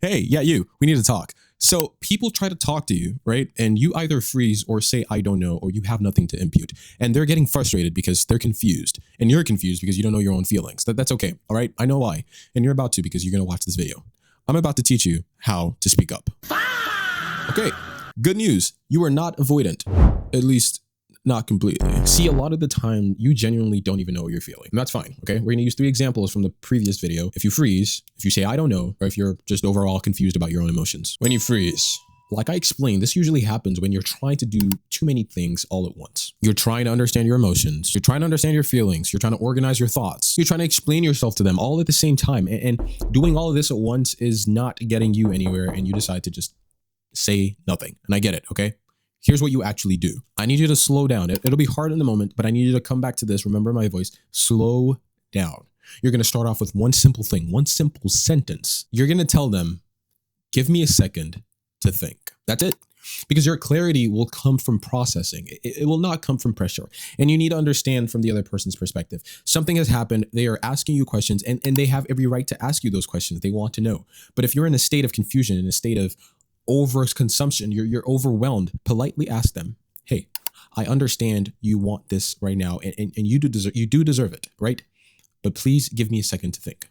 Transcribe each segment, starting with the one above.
Hey, yeah, we need to talk. So people try to talk to you, right? And you either freeze or say, I don't know, or you have nothing to impute. And they're getting frustrated because they're confused. And you're confused because you don't know your own feelings. That's okay, all right? I know why. And you're about to because you're going to watch this video. I'm about to teach you how to speak up. Okay, good news. You are not avoidant. At least not completely. See, a lot of the time, you genuinely don't even know what you're feeling. And that's fine, okay? We're gonna use 3 examples from the previous video. If you freeze, if you say, I don't know, or if you're just overall confused about your own emotions. When you freeze, like I explained, this usually happens when you're trying to do too many things all at once. You're trying to understand your emotions. You're trying to understand your feelings. You're trying to organize your thoughts. You're trying to explain yourself to them all at the same time. And doing all of this at once is not getting you anywhere, and you decide to just say nothing. And I get it, okay? Here's what you actually do. I need you to slow down. It'll be hard in the moment, but I need you to come back to this. Remember my voice. Slow down. You're going to start off with one simple thing, one simple sentence. You're going to tell them, give me a second to think. That's it. Because your clarity will come from processing. It will not come from pressure. And you need to understand from the other person's perspective. Something has happened. They are asking you questions, and they have every right to ask you those questions. They want to know. But if you're in a state of confusion, in a state of overconsumption, you're overwhelmed, politely ask them, hey, I understand you want this right now, and you do deserve it, right? But please give me a second to think.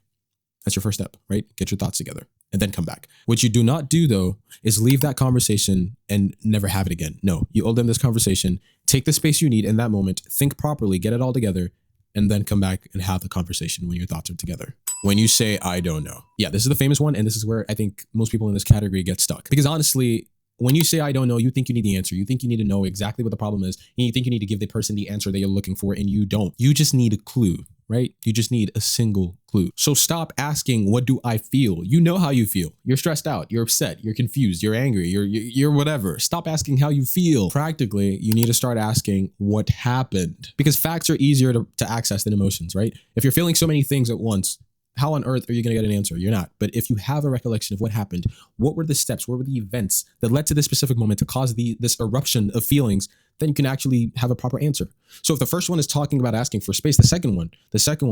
That's your first step, right? Get your thoughts together and then come back. What you do not do, though, is leave that conversation and never have it again. No, you owe them this conversation. Take the space you need in that moment, think properly, get it all together, and then come back and have the conversation when your thoughts are together. When you say, I don't know. Yeah, this is the famous one. And this is where I think most people in this category get stuck. Because honestly, when you say, I don't know, you think you need the answer. You think you need to know exactly what the problem is. And you think you need to give the person the answer that you're looking for, and you don't. You just need a clue, right? You just need a single clue. So stop asking, what do I feel? You know how you feel. You're stressed out. You're upset. You're confused. You're angry. You're whatever. Stop asking how you feel. Practically, you need to start asking what happened. Because facts are easier to access than emotions, right? If you're feeling so many things at once, how on earth are you going to get an answer? You're not. But if you have a recollection of what happened, what were the steps, what were the events that led to this specific moment to cause this eruption of feelings, then you can actually have a proper answer. So if the first one is talking about asking for space, the second one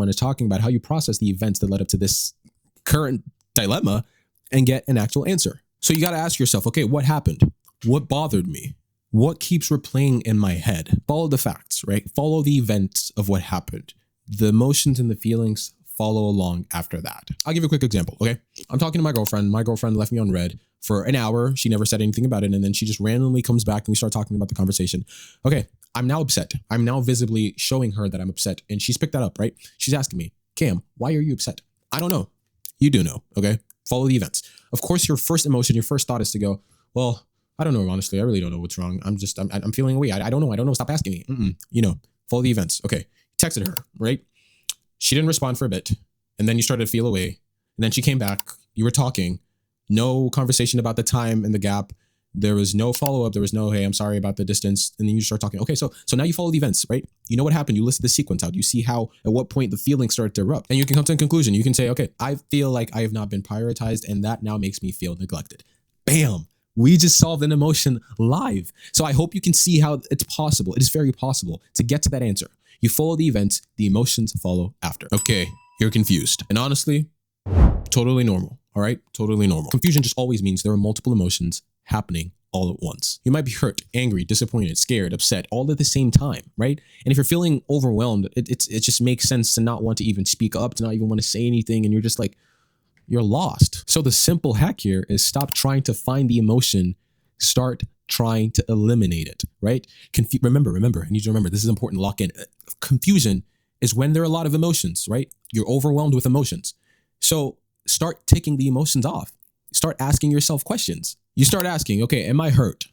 is talking about how you process the events that led up to this current dilemma and get an actual answer. So you got to ask yourself, okay, what happened? What bothered me? What keeps replaying in my head? Follow the facts, right? Follow the events of what happened. The emotions and the feelings follow along after that. I'll give you a quick example, okay? I'm talking to my girlfriend. My girlfriend left me on red for an hour. She never said anything about it. And then she just randomly comes back and we start talking about the conversation. Okay, I'm now upset. I'm now visibly showing her that I'm upset. And she's picked that up, right? She's asking me, Cam, why are you upset? I don't know. You do know, okay? Follow the events. Of course, your first emotion, your first thought is to go, well, I don't know, honestly. I really don't know what's wrong. I'm feeling away. I don't know. Stop asking me. You know, follow the events. Okay, texted her, right? She didn't respond for a bit, and then you started to feel away. And then she came back. You were talking. No conversation about the time and the gap. There was no follow-up. There was no, hey, I'm sorry about the distance. And then you start talking. Okay, so now you follow the events, right? You know what happened. You list the sequence out. You see how, at what point the feelings start to erupt. And you can come to a conclusion. You can say, okay, I feel like I have not been prioritized, and that now makes me feel neglected. Bam. We just solved an emotion live. So I hope you can see how it's possible. It is very possible to get to that answer. You follow the events, the emotions follow after. Okay, you're confused. And honestly, totally normal, all right? Totally normal. Confusion just always means there are multiple emotions happening all at once. You might be hurt, angry, disappointed, scared, upset, all at the same time, right? And if you're feeling overwhelmed, it just makes sense to not want to even speak up, to not even want to say anything, and you're just like, you're lost. So the simple hack here is stop trying to find the emotion, start trying to eliminate it, right? Remember, I need you to remember, this is important, lock in. Confusion is when there are a lot of emotions, right? You're overwhelmed with emotions. So start taking the emotions off. Start asking yourself questions. You start asking, okay, am I hurt?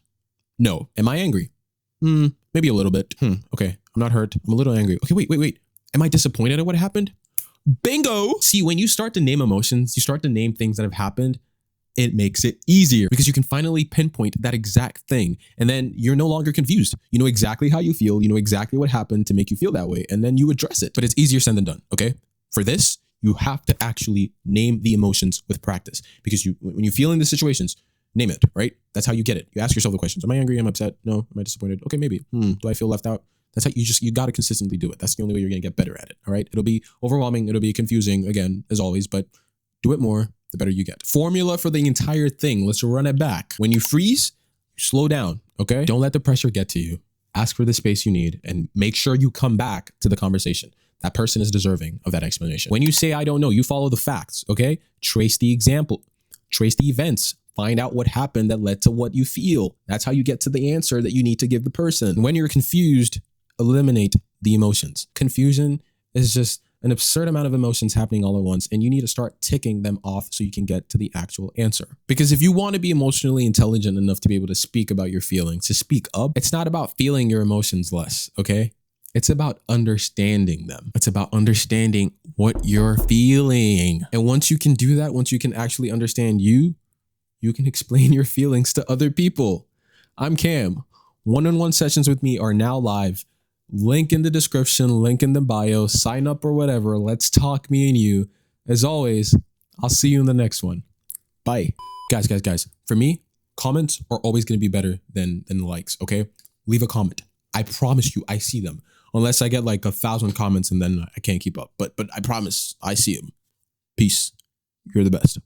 No. Am I angry? Maybe a little bit. Okay, I'm not hurt. I'm a little angry. Okay, wait. Am I disappointed at what happened? Bingo! See, when you start to name emotions, you start to name things that have happened, it makes it easier because you can finally pinpoint that exact thing. And then you're no longer confused. You know exactly how you feel. You know exactly what happened to make you feel that way. And then you address it. But it's easier said than done, okay? For this, you have to actually name the emotions with practice. Because when you feel in the situations, name it, right? That's how you get it. You ask yourself the questions. Am I angry? Am I upset? No. Am I disappointed? Okay, maybe. Do I feel left out? That's how you got to consistently do it. That's the only way you're going to get better at it, all right? It'll be overwhelming. It'll be confusing, again, as always, but do it more. the better you get. Formula for the entire thing. Let's run it back. When you freeze, slow down, okay? Don't let the pressure get to you. Ask for the space you need and make sure you come back to the conversation. That person is deserving of that explanation. When you say, I don't know, you follow the facts, okay? Trace the example, trace the events, find out what happened that led to what you feel. That's how you get to the answer that you need to give the person. When you're confused, eliminate the emotions. Confusion is just an absurd amount of emotions happening all at once, and you need to start ticking them off so you can get to the actual answer. Because if you want to be emotionally intelligent enough to be able to speak about your feelings, to speak up, it's not about feeling your emotions less, okay? It's about understanding them. It's about understanding what you're feeling. And once you can do that, once you can actually understand you can explain your feelings to other people. I'm Cam. One-on-one sessions with me are now live. Link in the description, link in the bio, sign up or whatever. Let's talk, me and you. As always, I'll see you in the next one. Bye. Guys. For me, comments are always going to be better than likes, okay? Leave a comment. I promise you, I see them. Unless I get like 1,000 comments and then I can't keep up. But I promise I see them. Peace. You're the best.